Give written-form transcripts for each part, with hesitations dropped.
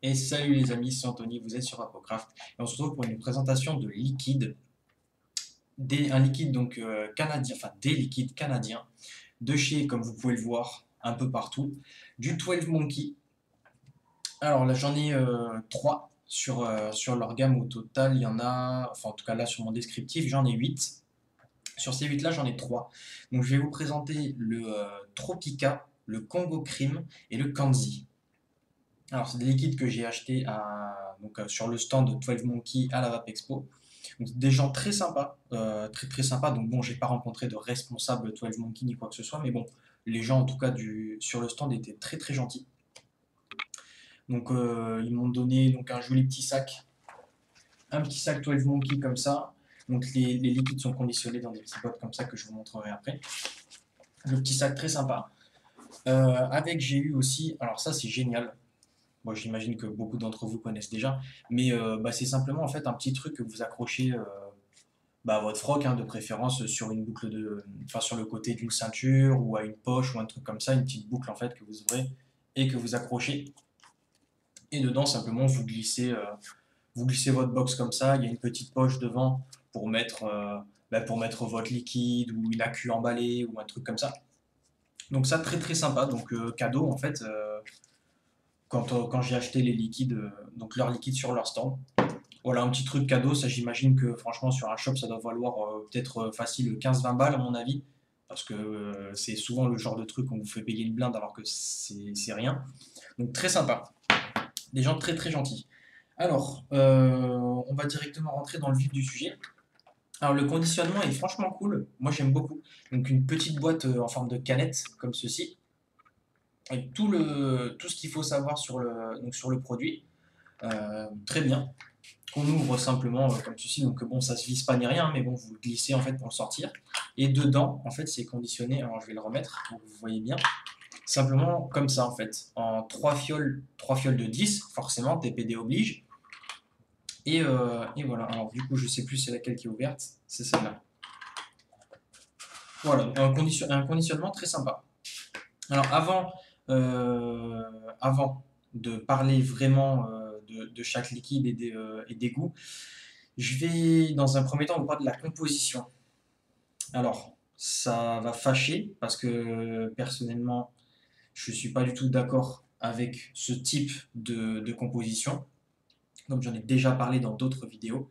Et salut les amis, c'est Anthony, vous êtes sur Apocraft et on se retrouve pour une présentation de liquide, un liquide donc canadien, enfin des liquides canadiens, de chez, comme vous pouvez le voir, un peu partout, du 12 Monkey. Alors là j'en ai 3 sur leur gamme au total, il y en a, enfin en tout cas là sur mon descriptif j'en ai 8. Sur ces 8 là j'en ai 3. Donc je vais vous présenter le Tropica, le Congo Cream et le Kanzi. Alors, c'est des liquides que j'ai achetés sur le stand de 12 Monkey à la Vape Expo. Donc, des gens très sympas, très très sympas. Donc, bon, j'ai pas rencontré de responsable 12 Monkey ni quoi que ce soit, mais bon, les gens en tout cas sur le stand étaient très très gentils. Donc, ils m'ont donné donc, un petit sac 12 Monkey comme ça. Donc, les liquides sont conditionnés dans des petits bottes comme ça que je vous montrerai après. Le petit sac très sympa. J'ai eu aussi, alors ça c'est génial. Bon, j'imagine que beaucoup d'entre vous connaissent déjà, mais c'est simplement en fait un petit truc que vous accrochez à votre froc, hein, de préférence sur une boucle enfin sur le côté d'une ceinture ou à une poche ou un truc comme ça, une petite boucle en fait que vous ouvrez et que vous accrochez. Et dedans simplement vous glissez votre box comme ça. Il y a une petite poche devant pour mettre pour mettre votre liquide ou une accu emballée ou un truc comme ça. Donc ça très très sympa. Donc cadeau en fait. Quand j'ai acheté les liquides, donc leurs liquides sur leur stand. Voilà, un petit truc cadeau, ça j'imagine que franchement sur un shop ça doit valoir peut-être facile 15-20 balles à mon avis, parce que c'est souvent le genre de truc qu'on vous fait payer une blinde alors que c'est rien. Donc très sympa, des gens très très gentils. Alors, on va directement rentrer dans le vif du sujet. Alors le conditionnement est franchement cool, moi j'aime beaucoup. Donc une petite boîte en forme de canette comme ceci, avec tout ce qu'il faut savoir sur le produit. Très bien. Qu'on ouvre simplement comme ceci. Donc bon, ça se visse pas ni rien, mais bon, vous le glissez en fait pour le sortir. Et dedans, en fait, c'est conditionné. Alors je vais le remettre pour que vous voyez bien. Simplement comme ça en fait, en 3 fioles de 10, forcément, TPD oblige. Et voilà. Alors du coup, je sais plus c'est laquelle qui est ouverte. C'est celle-là. Voilà, un conditionnement très sympa. Alors avant de parler vraiment de chaque liquide et des goûts, je vais dans un premier temps vous parler de la composition. Alors, ça va fâcher parce que personnellement, je ne suis pas du tout d'accord avec ce type de composition, comme j'en ai déjà parlé dans d'autres vidéos.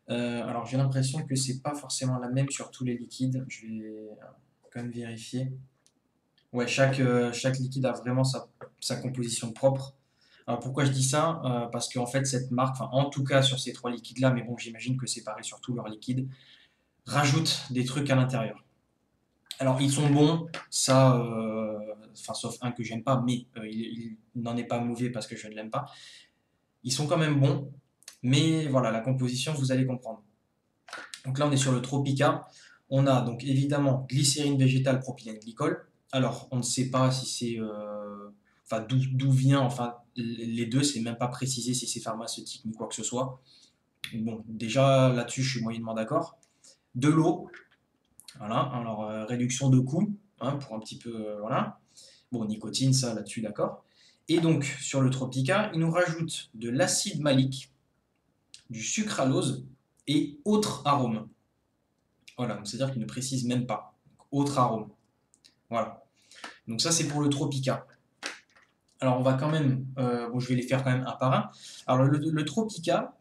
Alors, j'ai l'impression que c'est pas forcément la même sur tous les liquides. Je vais quand même vérifier. Ouais, chaque liquide a vraiment sa composition propre. Alors pourquoi je dis ça? Parce qu'en fait, cette marque, enfin, en tout cas sur ces 3 liquides-là, mais bon, j'imagine que c'est pareil sur tous leurs liquides, rajoute des trucs à l'intérieur. Alors ils sont bons, ça, enfin sauf un que j'aime pas, mais il n'en est pas mauvais parce que je ne l'aime pas. Ils sont quand même bons, mais voilà, la composition, vous allez comprendre. Donc là, on est sur le Tropica. On a donc évidemment glycérine végétale, propylène glycol. Alors, on ne sait pas si c'est, enfin d'où vient, enfin les deux, c'est même pas précisé si c'est pharmaceutique ni quoi que ce soit. Bon, déjà là-dessus, je suis moyennement d'accord. De l'eau, voilà. Alors réduction de coût, hein, pour un petit peu, voilà. Bon, nicotine, ça là-dessus, d'accord. Et donc sur le Tropica, il nous rajoute de l'acide malique, du sucralose et autres arômes. Voilà, c'est-à-dire qu'il ne précise même pas. Donc, autres arômes. Voilà. Donc ça, c'est pour le Tropica. Alors, on va quand même, bon, je vais les faire quand même un par un. Alors, le Tropica,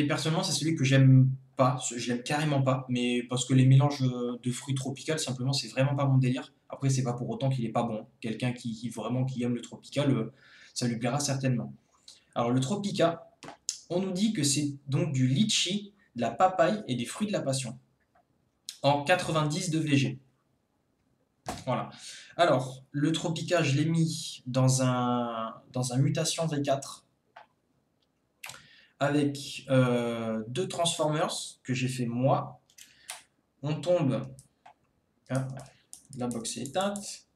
personnellement, c'est celui que j'aime pas, j'aime carrément pas, mais parce que les mélanges de fruits tropicaux, simplement, c'est vraiment pas mon délire. Après, c'est pas pour autant qu'il est pas bon. Quelqu'un qui aime le tropical, ça lui plaira certainement. Alors, le Tropica, on nous dit que c'est donc du litchi, de la papaye et des fruits de la passion en 90 de VG. Voilà. Alors, le Tropica, je l'ai mis dans un mutation V4 avec 2 Transformers que j'ai fait moi. On tombe. Ah, la box est éteinte.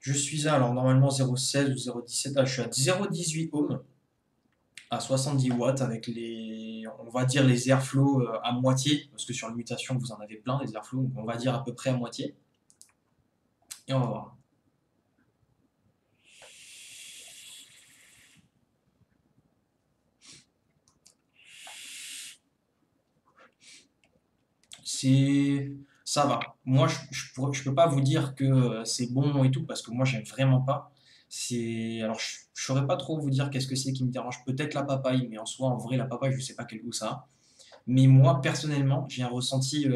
Je suis alors normalement 0,16 ou 0,17. Ah, je suis à 0,18 ohms à 70 watts avec on va dire les airflows à moitié, parce que sur la mutation vous en avez plein les airflows, donc on va dire à peu près à moitié. Et on va voir. ça va. Moi, je peux pas vous dire que c'est bon et tout, parce que moi, j'aime vraiment pas. Alors, je saurais pas trop vous dire qu'est-ce que c'est qui me dérange. Peut-être la papaye, mais en soi, en vrai, la papaye, je sais pas quel goût ça a. Mais moi, personnellement, j'ai un ressenti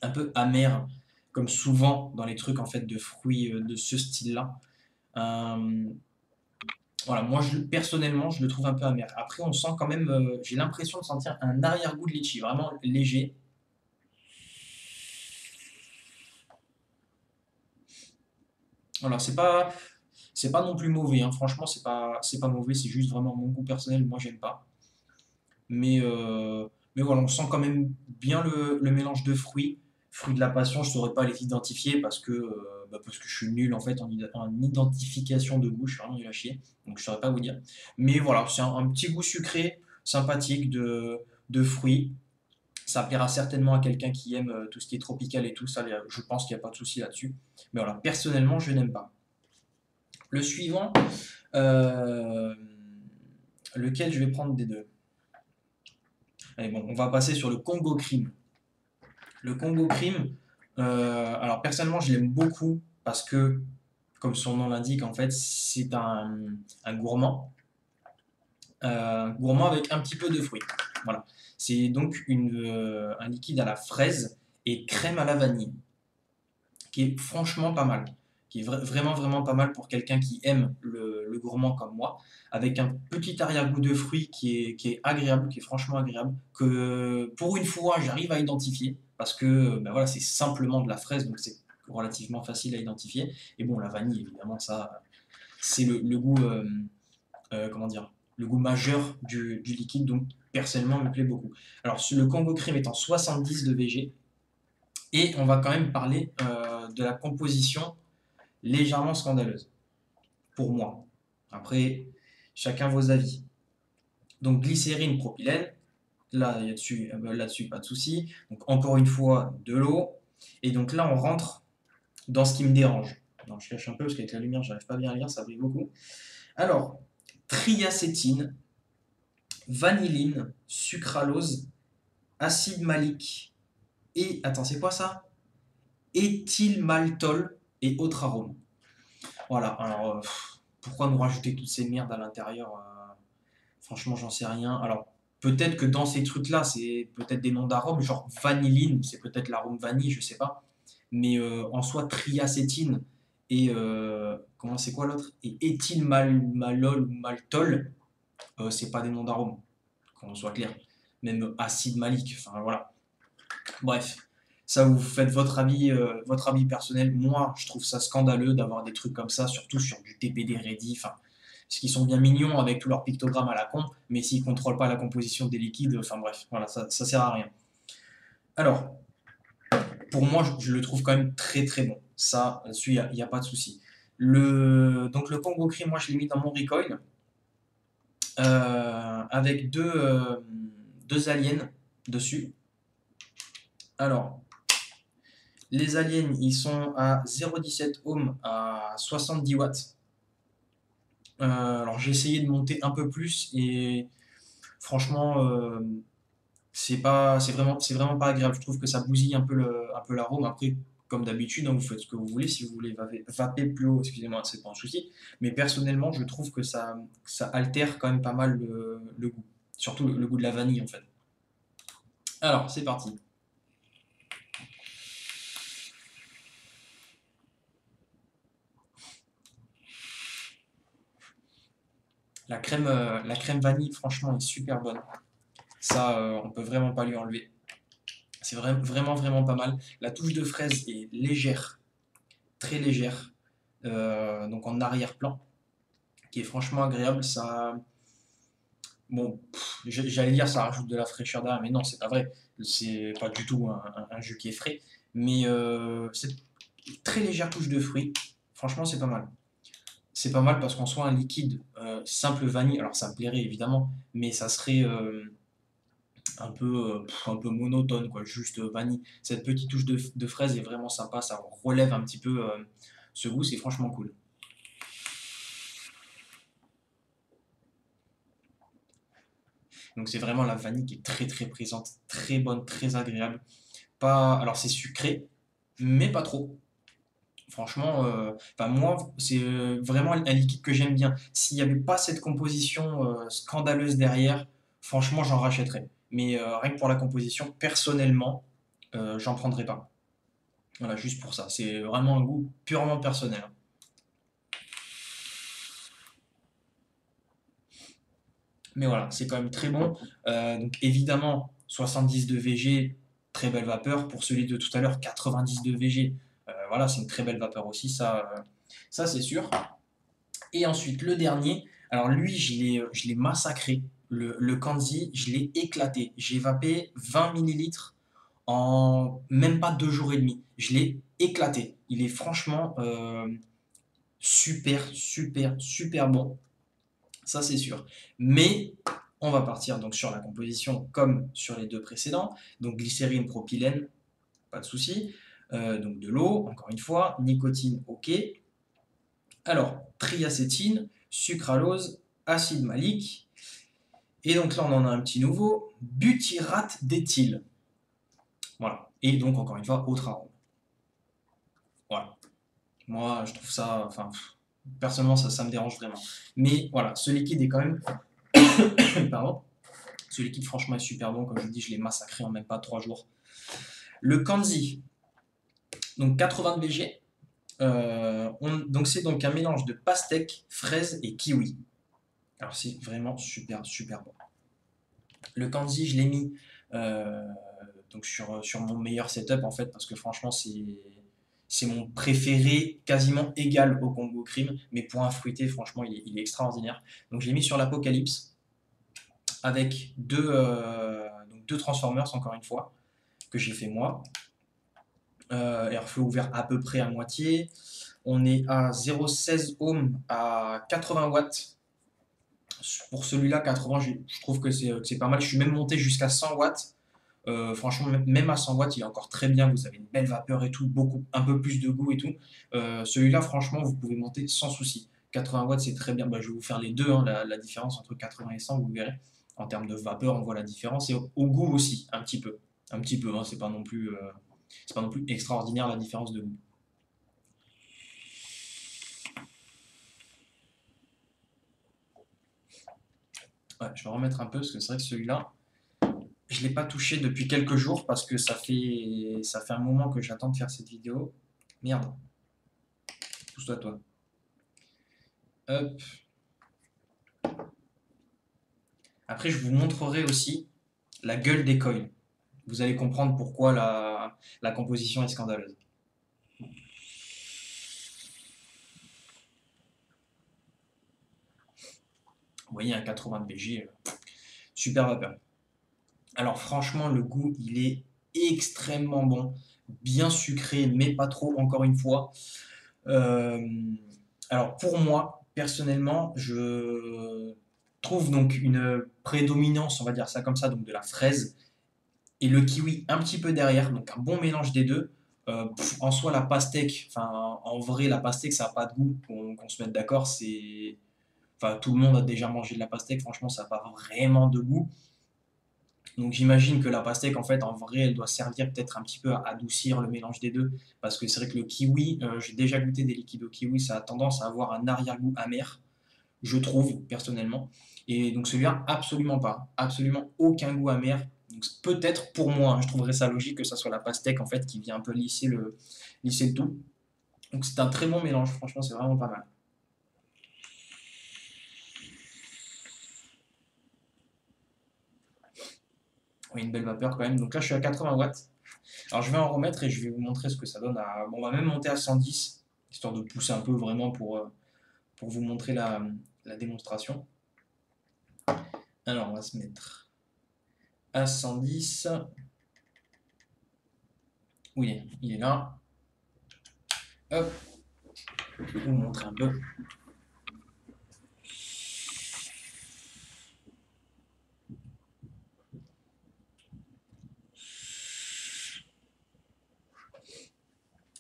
un peu amer, comme souvent dans les trucs en fait de fruits de ce style-là. Euh, voilà, moi, personnellement, je le trouve un peu amer. Après, on sent quand même, j'ai l'impression de sentir un arrière-goût de litchi, vraiment léger. Voilà, c'est pas non plus mauvais, hein. Franchement, c'est pas mauvais, c'est juste vraiment mon goût personnel, moi j'aime pas. Mais, euh, mais voilà, on sent quand même bien le mélange de fruits. Fruits de la passion, je saurais pas les identifier parce que je suis nul en fait en identification de goût, je suis vraiment nul à chier, donc je saurais pas vous dire. Mais voilà, c'est un petit goût sucré, sympathique de fruits. Ça plaira certainement à quelqu'un qui aime tout ce qui est tropical et tout ça, je pense qu'il n'y a pas de souci là-dessus. Mais voilà, personnellement, je n'aime pas. Le suivant, euh, lequel je vais prendre des deux. Allez, bon, on va passer sur le Congo Cream. Le Congo Cream, alors personnellement, je l'aime beaucoup parce que, comme son nom l'indique, en fait, c'est un gourmand. Gourmand avec un petit peu de fruits. Voilà. C'est donc un liquide à la fraise et crème à la vanille, qui est franchement pas mal, qui est vraiment vraiment pas mal pour quelqu'un qui aime le gourmand comme moi, avec un petit arrière-goût de fruits qui est agréable, qui est franchement agréable, que pour une fois j'arrive à identifier, parce que ben voilà, c'est simplement de la fraise, donc c'est relativement facile à identifier. Et bon, la vanille, évidemment, ça, c'est le goût, comment dire, le goût majeur du liquide, donc personnellement me plaît beaucoup. Alors, le Congo Cream est en 70 de VG, et on va quand même parler de la composition légèrement scandaleuse, pour moi. Après, chacun vos avis. Donc glycérine, propylène, là-dessus, pas de souci. Donc encore une fois, de l'eau. Et donc là, on rentre dans ce qui me dérange. Non, je cache un peu parce qu'avec la lumière, j'arrive pas bien à lire, ça brille beaucoup. Alors, triacétine, vanilline, sucralose, acide malique et, attends, c'est quoi ça? Éthylmaltol et autres arômes. Voilà, alors pourquoi nous rajouter toutes ces merdes à l'intérieur? Franchement, j'en sais rien. Alors, peut-être que dans ces trucs-là, c'est peut-être des noms d'arômes, genre vanilline, c'est peut-être l'arôme vanille, je sais pas. Mais en soi, triacétine et comment c'est quoi l'autre? Et éthylmalol ou maltol, c'est pas des noms d'arômes, qu'on soit clair. Même acide malique, enfin voilà. Bref, ça vous faites votre avis personnel. Moi, je trouve ça scandaleux d'avoir des trucs comme ça, surtout sur du TPD ready. Enfin, parce qu'ils sont bien mignons avec tous leurs pictogrammes à la con, mais s'ils contrôlent pas la composition des liquides, enfin bref, voilà, ça sert à rien. Alors, pour moi, je le trouve quand même très très bon. Ça, là-dessus, il n'y a pas de souci. Donc le Congo Cream, moi je l'ai mis dans mon recoil avec deux aliens dessus. Alors, les aliens, ils sont à 0,17 ohms à 70 watts. Alors j'ai essayé de monter un peu plus et franchement, c'est vraiment pas agréable. Je trouve que ça bousille un peu l'arôme. Après, comme d'habitude, hein, vous faites ce que vous voulez. Si vous voulez vaper plus haut, excusez-moi, c'est pas un souci. Mais personnellement, je trouve que ça altère quand même pas mal le goût. Surtout le goût de la vanille en fait. Alors, c'est parti. La crème vanille, franchement, est super bonne. Ça, on peut vraiment pas lui enlever. C'est vraiment, vraiment pas mal. La touche de fraise est légère, très légère, donc en arrière-plan, qui est franchement agréable. Ça, bon, j'allais dire ça rajoute de la fraîcheur derrière, mais non, c'est pas vrai. C'est pas du tout un jus qui est frais, mais c'est très légère touche de fruits. Franchement, c'est pas mal. C'est pas mal parce qu'en soit un liquide simple vanille, alors ça me plairait évidemment, mais ça serait un peu monotone, quoi, juste vanille. Cette petite touche de fraise est vraiment sympa, ça relève un petit peu ce goût, c'est franchement cool. Donc c'est vraiment la vanille qui est très très présente, très bonne, très agréable. Pas, alors c'est sucré, mais pas trop. Franchement, enfin, moi, c'est vraiment un liquide que j'aime bien. S'il n'y avait pas cette composition scandaleuse derrière, franchement, j'en rachèterais. Mais rien que pour la composition, personnellement, j'en prendrais pas. Voilà, juste pour ça. C'est vraiment un goût purement personnel. Mais voilà, c'est quand même très bon. Donc évidemment, 70 de VG, très belle vapeur. Pour celui de tout à l'heure, 90 de VG, voilà, c'est une très belle vapeur aussi, ça c'est sûr. Et ensuite, le dernier, alors lui, je l'ai massacré. Le Kanzi, je l'ai éclaté. J'ai vapé 20 millilitres en même pas 2 jours et demi. Je l'ai éclaté. Il est franchement super, super, super bon. Ça, c'est sûr. Mais on va partir donc sur la composition comme sur les deux précédents. Donc glycérine, propylène, pas de souci. Donc de l'eau, encore une fois. Nicotine, ok. Alors, triacétine, sucralose, acide malique. Et donc là, on en a un petit nouveau, butyrate d'éthyle. Voilà. Et donc, encore une fois, autre arôme. Voilà. Moi, je trouve ça, enfin, personnellement, ça me dérange vraiment. Mais voilà, ce liquide est quand même, pardon, ce liquide, franchement, est super bon. Comme je vous dis, je l'ai massacré en même pas 3 jours. Le Kanzi, donc 80 VG. Donc c'est donc un mélange de pastèque, fraise et kiwi. Alors c'est vraiment super, super bon. Le Kanzi, je l'ai mis donc sur mon meilleur setup en fait, parce que franchement, c'est mon préféré, quasiment égal au Congo Cream, mais pour un fruité, franchement, il est extraordinaire. Donc, je l'ai mis sur l'Apocalypse avec deux Transformers, encore une fois, que j'ai fait moi. Airflow ouvert à peu près à moitié. On est à 0,16 ohms à 80 watts. Pour celui-là, 80, je trouve que c'est pas mal. Je suis même monté jusqu'à 100 watts. Franchement, même à 100 watts, il est encore très bien. Vous avez une belle vapeur et tout, un peu plus de goût et tout. Celui-là, franchement, vous pouvez monter sans souci. 80 watts, c'est très bien. Bah, je vais vous faire les deux, hein, la différence entre 80 et 100, vous verrez. En termes de vapeur, on voit la différence. Et au goût aussi, un petit peu. Un petit peu, hein, c'est pas non plus extraordinaire la différence de goût. Ouais, je vais remettre un peu parce que c'est vrai que celui-là, je ne l'ai pas touché depuis quelques jours parce que ça fait un moment que j'attends de faire cette vidéo. Merde, pousse-toi toi. Hop. Après, je vous montrerai aussi la gueule des coils. Vous allez comprendre pourquoi la composition est scandaleuse. Vous voyez, un 80 de BG, super vapeur. Alors franchement, le goût, il est extrêmement bon, bien sucré, mais pas trop, encore une fois. Euh, alors pour moi, personnellement, je trouve donc une prédominance, on va dire ça comme ça, donc de la fraise et le kiwi un petit peu derrière, donc un bon mélange des deux. En soi, la pastèque, enfin en vrai, la pastèque, ça n'a pas de goût, qu'on se mette d'accord, enfin tout le monde a déjà mangé de la pastèque, franchement, ça n'a pas vraiment de goût. Donc j'imagine que la pastèque, en fait, en vrai, elle doit servir peut-être un petit peu à adoucir le mélange des deux. Parce que c'est vrai que le kiwi, j'ai déjà goûté des liquides au kiwi, ça a tendance à avoir un arrière-goût amer, je trouve, personnellement. Et donc celui-là, absolument pas. Absolument aucun goût amer. Donc peut-être pour moi, hein, je trouverais ça logique que ça soit la pastèque, en fait, qui vient un peu lisser le tout. Donc c'est un très bon mélange, franchement, c'est vraiment pas mal. Oui, une belle vapeur quand même. Donc là, je suis à 80 watts. Alors je vais en remettre et je vais vous montrer ce que ça donne à. Bon, on va même monter à 110, histoire de pousser un peu vraiment pour vous montrer la démonstration. Alors on va se mettre à 110. Oui, il est là. Hop, je vais vous montrer un peu.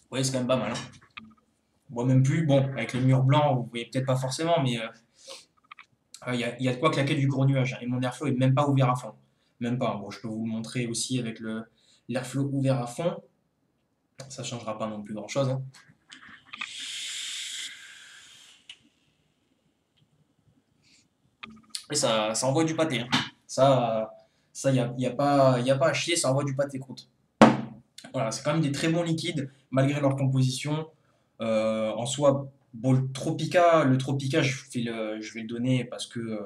Oui, c'est quand même pas mal, hein. Bon, même plus, bon, avec le mur blanc, vous voyez peut-être pas forcément, mais y a de quoi claquer du gros nuage, hein. Et mon airflow est même pas ouvert à fond. Même pas. Bon, je peux vous le montrer aussi avec l'airflow ouvert à fond, ça ne changera pas non plus grand-chose, hein. Et ça envoie du pâté, hein. Ça y a pas à chier, ça envoie du pâté croûte. Voilà, c'est quand même des très bons liquides, malgré leur composition. En soi, bon, le Tropica, je vais le donner parce que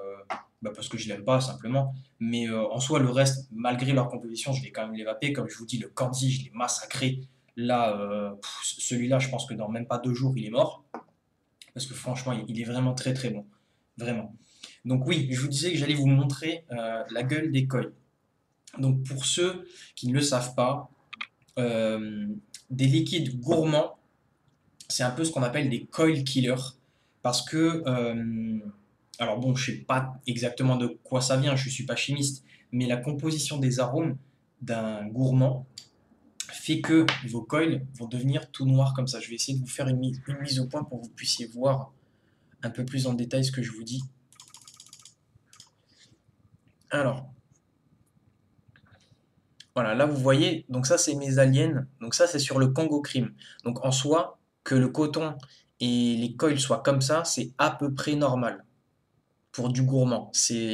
je l'aime pas, simplement. Mais en soi, le reste, malgré leur composition, je vais quand même les vaper. Comme je vous dis, le Candy, je l'ai massacré. Là, celui-là, je pense que dans même pas 2 jours, il est mort. Parce que franchement, il est vraiment très très bon. Vraiment. Donc oui, je vous disais que j'allais vous montrer la gueule des coils. Donc pour ceux qui ne le savent pas, euh, des liquides gourmands, c'est un peu ce qu'on appelle des coil killers. Parce que, alors bon, je sais pas exactement de quoi ça vient, je suis pas chimiste, mais la composition des arômes d'un gourmand fait que vos coils vont devenir tout noirs comme ça. Je vais essayer de vous faire une mise au point pour que vous puissiez voir un peu plus en détail ce que je vous dis. Alors, voilà, là vous voyez, donc ça c'est mes aliens, donc ça c'est sur le Congo Crime. Donc en soi, que le coton et les coils soient comme ça, c'est à peu près normal pour du gourmand.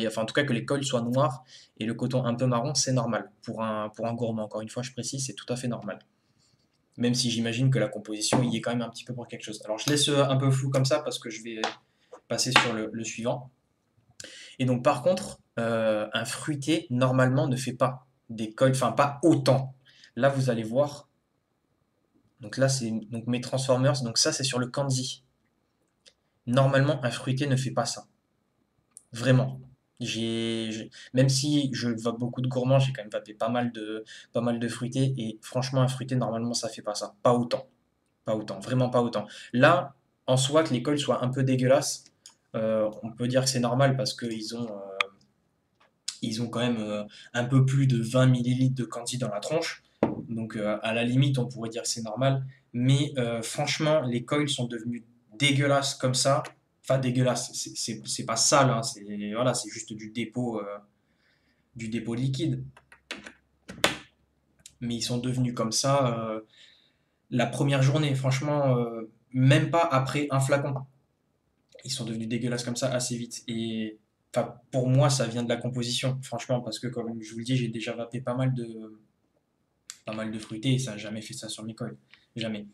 Enfin en tout cas que les coils soient noirs et le coton un peu marron, c'est normal pour un gourmand. Encore une fois, je précise, c'est tout à fait normal. Même si j'imagine que la composition y est quand même un petit peu pour quelque chose. Alors je laisse un peu flou comme ça parce que je vais passer sur le suivant. Et donc par contre, un fruité normalement ne fait pas des coils, enfin pas autant. Là vous allez voir, donc là c'est donc mes Transformers, donc ça c'est sur le Candy. Normalement un fruité ne fait pas ça, vraiment. Même si je vape beaucoup de gourmands, j'ai quand même vapé pas mal de fruités et franchement un fruité normalement ça fait pas ça, pas autant, pas autant, vraiment pas autant. Là, en soi que les coils soient un peu dégueulasses, on peut dire que c'est normal parce ils ont quand même un peu plus de 20 millilitres de candy dans la tronche. Donc à la limite, on pourrait dire que c'est normal. Mais franchement, les coils sont devenus dégueulasses comme ça. Enfin, dégueulasses, c'est pas sale, hein, voilà, c'est juste du dépôt de liquide. Mais ils sont devenus comme ça la première journée. Franchement, même pas après un flacon. Ils sont devenus dégueulasses comme ça assez vite. Et enfin, pour moi, ça vient de la composition, franchement, parce que comme je vous le dis, j'ai déjà vapé pas mal de fruités et ça n'a jamais fait ça sur mes coils. Jamais.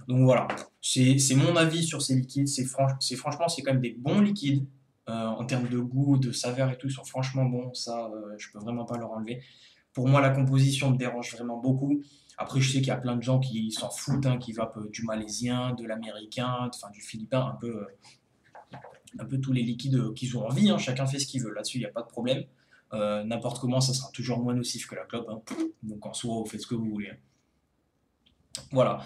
Donc voilà, c'est mon avis sur ces liquides. Franchement, c'est quand même des bons liquides. En termes de goût, de saveur et tout, ils sont franchement bons. Ça, je peux vraiment pas leur enlever. Pour moi, la composition me dérange vraiment beaucoup. Après, je sais qu'il y a plein de gens qui s'en foutent, hein, qui vapent du malaisien, de l'américain, enfin du philippin, un peu tous les liquides qu'ils ont envie, hein. Chacun fait ce qu'il veut. Là-dessus, il n'y a pas de problème. N'importe comment, ça sera toujours moins nocif que la clope, hein. Donc en soi, vous faites ce que vous voulez. Voilà.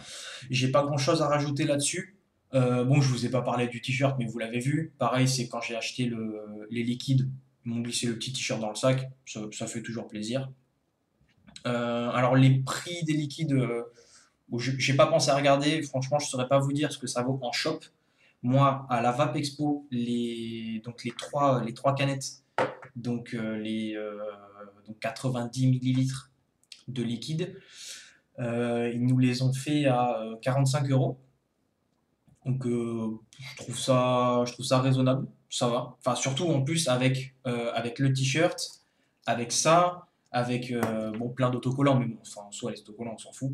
J'ai pas grand chose à rajouter là-dessus. Bon, je vous ai pas parlé du t-shirt, mais vous l'avez vu. Pareil, c'est quand j'ai acheté les liquides, ils m'ont glissé le petit t-shirt dans le sac. Ça fait toujours plaisir. Alors, les prix des liquides, j'ai pas pensé à regarder. Franchement, je saurais pas vous dire ce que ça vaut en shop. Moi, à la Vape Expo, donc les trois canettes, donc 90 millilitres de liquide, ils nous les ont fait à 45 euros. Donc je trouve ça raisonnable, ça va. Enfin surtout en plus avec le t-shirt, avec ça, avec bon plein d'autocollants, mais bon, enfin en soi les autocollants on s'en fout.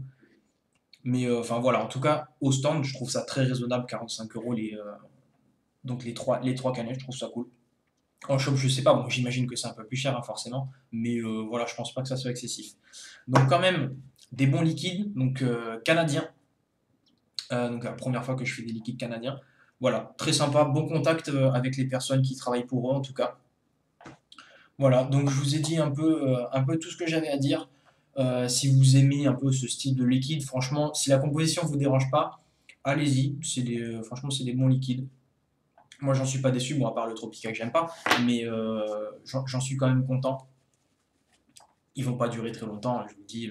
Mais enfin voilà, en tout cas au stand je trouve ça très raisonnable, 45 euros donc les trois canettes, je trouve ça cool. En shop je sais pas, bon j'imagine que c'est un peu plus cher hein, forcément, mais voilà je pense pas que ça soit excessif. Donc quand même des bons liquides, donc canadiens. Donc la première fois que je fais des liquides canadiens. Voilà, très sympa, bon contact avec les personnes qui travaillent pour eux en tout cas. Voilà, donc je vous ai dit un peu tout ce que j'avais à dire. Si vous aimez un peu ce style de liquide, franchement, si la composition ne vous dérange pas, allez-y. Franchement, c'est des bons liquides. Moi, j'en suis pas déçu, bon, à part le Tropica que j'aime pas, mais j'en suis quand même content. Ils vont pas durer très longtemps, hein, je vous dis.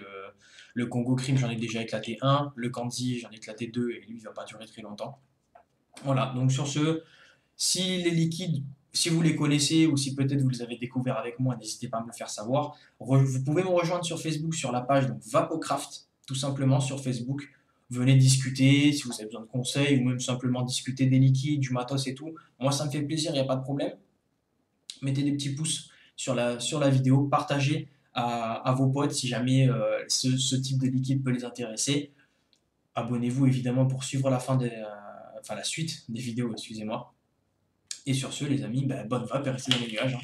Le Congo Cream, j'en ai déjà éclaté un. Le Candy, j'en ai éclaté deux, et lui, il va pas durer très longtemps. Voilà, donc sur ce, si les liquides Si vous les connaissez ou si peut-être vous les avez découverts avec moi, n'hésitez pas à me le faire savoir. Vous pouvez me rejoindre sur Facebook sur la page donc Vapocraft, tout simplement sur Facebook. Venez discuter si vous avez besoin de conseils ou même simplement discuter des liquides, du matos et tout. Moi, ça me fait plaisir, il n'y a pas de problème. Mettez des petits pouces sur la vidéo, partagez à vos potes si jamais ce type de liquide peut les intéresser. Abonnez-vous évidemment pour suivre la suite des vidéos, excusez-moi. Et sur ce, les amis, bonne vape et restez dans les nuages, hein.